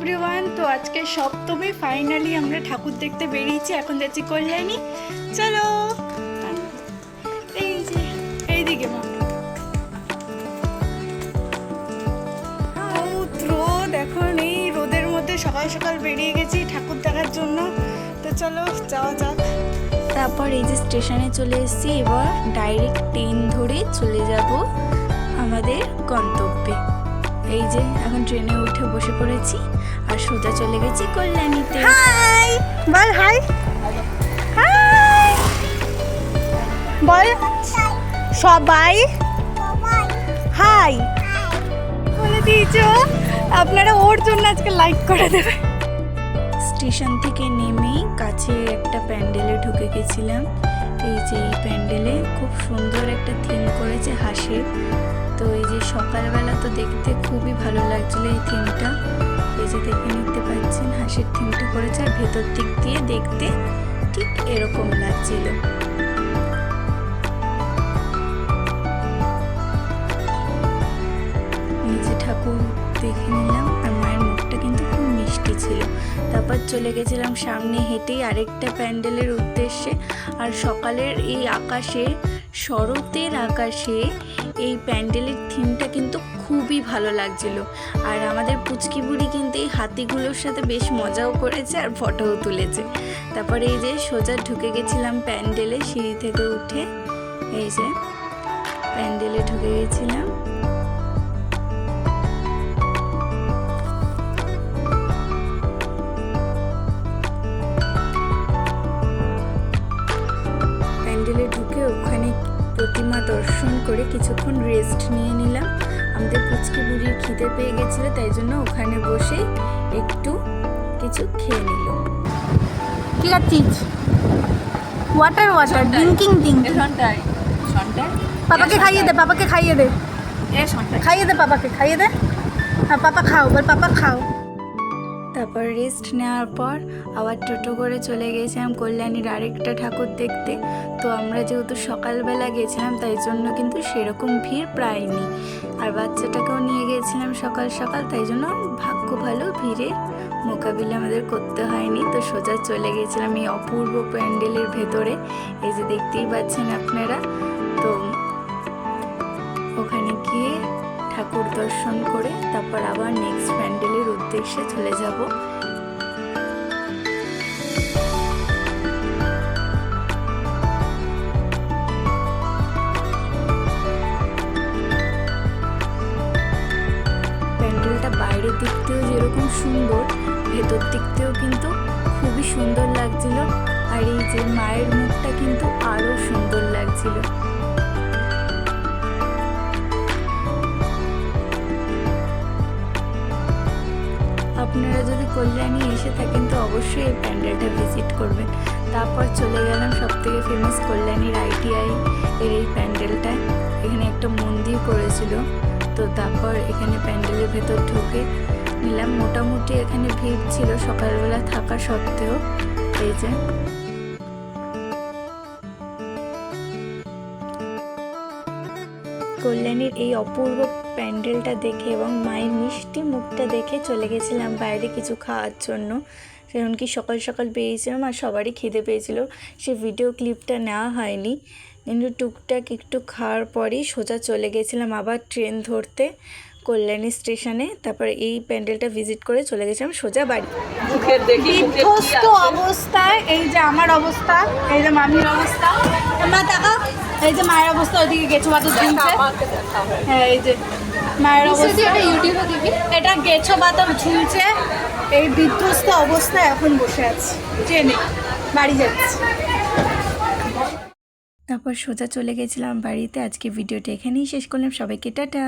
Everyone, তো আজকে সপ্তমী finally আমরা ঠাকুর দেখতে বেরিয়েছি। এখন যাচ্ছি কল্যাণী। চলো এই যে এইদিকে মা রোদ, এখন এই রোদের মধ্যে সকাল সকাল বেরিয়ে গেছি ঠাকুর দেখার জন্য। তো চলো যাওয়া যাক। তারপর এই যে স্টেশনে চলে এসেছি, এবার ডাইরেক্ট ট্রেন ধরে চলে যাব আমাদের গন্তব্যে। এই যে এখন ট্রেনে উঠে বসে পড়েছি আর সোজা চলে গেছি কল্যাণীতে। হাই বল, হাই হাই বল সবাই, হাই বলে দিয়েছো। আপনারা ওর জন্য আজকে লাইক করে দেবে। স্টেশন থেকে নেমেই কাছে একটা প্যান্ডেলে ঢুকে গেছিলাম। এই যে এই প্যান্ডেলে খুব সুন্দর একটা থিম করেছে হাঁসের। তো এই যে সকালবেলা তো দেখতে খুবই ভালো লাগছিল এই থিমটা। এই যে দেখে নিতে পাচ্ছেন হাঁসের থিমটা করেছে, আর ভেতর দিক দিয়ে দেখতে ঠিক এরকম লাগছিল। এই যে ঠাকুর দেখে নিলাম, আর মায়ের মুখটা কিন্তু খুব মিষ্টি ছিল। তারপর চলে গেছিলাম সামনে হেঁটেই আরেকটা প্যান্ডেলের উদ্দেশ্যে। আর সকালের এই আকাশে, শরতের আকাশে এই প্যান্ডেলের থিমটা কিন্তু খুবই ভালো লাগছিল। আর আমাদের পুচকি বুড়ি কিন্তু এই হাতিগুলোর সাথে বেশ মজাও করেছে আর ফটোও তুলেছে। তারপরে এই যে সোজা ঢুকে গেছিলাম প্যান্ডেলে, সিঁড়ি থেকে উঠে এই যে প্যান্ডেলে ঢুকে গেছিলাম। প্যান্ডেলে ঢুকে ওখানে প্রতিমা দর্শন করে কিছুক্ষণ রেস্ট নিয়ে নিলাম। আমাদের পুচকি বুড়ির খিদে পেয়ে গেছিলো, তাই জন্য ওখানে বসে একটু কিছু খেয়ে নিল। কি খাচ্ছিস? Water water drinking drink. পাপাকে খাইয়ে দে, পাপাকে খাইয়ে দে, খাইয়ে দে, পাপাকে খাইয়ে দে। হ্যাঁ পাপা খাও, বল পাপা খাও। তারপর রেস্ট নেওয়ার পর আবার টোটো করে চলে গেছিলাম কল্যাণীর আরেকটা ঠাকুর দেখতে। তো আমরা যেহেতু সকালবেলা গেছিলাম, তাই জন্য কিন্তু সেরকম ভিড় প্রায় নেই। আর বাচ্চাটাকেও নিয়ে গেছিলাম সকাল সকাল, তাই জন্য ভাগ্য ভালো, ভিড়ের মোকাবিলা আমাদের করতে হয়নি। তো সোজা চলে গেছিলাম এই অপূর্ব প্যান্ডেলের ভেতরে। এই যে দেখতেই পাচ্ছেন আপনারা। তো ওখানে গিয়ে ঠাকুর দর্শন করে তারপর আবার নেক্সট প্যান্ডেলের উদ্দেশ্যে চলে যাব। প্যান্ডেলটা বাইরের দিক থেকেও যেরকম সুন্দর, ভেতর দিক থেকেও কিন্তু খুবই সুন্দর লাগছিল। আর এই যে মায়ের মুখটা কিন্তু আরও সুন্দর লাগছিল। আপনারা যদি কল্যাণী এসে থাকেন তো অবশ্যই এই প্যান্ডেলটা ভিজিট করবেন। তারপর চলে গেলাম সবথেকে ফেমাস কল্যাণীর ITI এর এই প্যান্ডেলটায়। এখানে একটা মন্দির করেছিল। তো তারপর এখানে প্যান্ডেলের ভেতর ঢুকে নিলাম। মোটামুটি এখানে ভিড় ছিল সকালবেলা থাকা সত্ত্বেও। এই যে কল্যাণীর এই অপূর্ব প্যান্ডেলটা দেখে এবং মায়ের মিষ্টি মুখটা দেখে চলে গেছিলাম বাইরে কিছু খাওয়ার জন্য। এমনকি সকাল সকাল বেরিয়েছিলাম আর সবারই খিদে পেয়েছিল, সে ভিডিও ক্লিপটা নেওয়া হয়নি। কিন্তু টুকটাক একটু খাওয়ার পরেই সোজা চলে গেছিলাম আবার ট্রেন ধরতে কল্যাণী স্টেশনে। তারপরে এই প্যান্ডেলটা ভিজিট করে চলে গেছিলাম সোজা বাড়ি। বিধ্বস্ত অবস্থায় এই যে আমার অবস্থা, এই যে মামির অবস্থা, মা টাকা, এই যে মায়ের অবস্থা, ওইদিকে গেছো বাতর ঝুলছে। হ্যাঁ এই যে মায়ের অবস্থা, এটা গেছো বাতর ঝুলছে। এই বিধ্বস্ত অবস্থায় এখন বসে আছি ট্রেনে, বাড়ি যাচ্ছি। তারপর সোজা চলে গেছিলাম বাড়িতে। আজকে ভিডিওটা এখানেই শেষ করলাম। সবাইকে টাটা।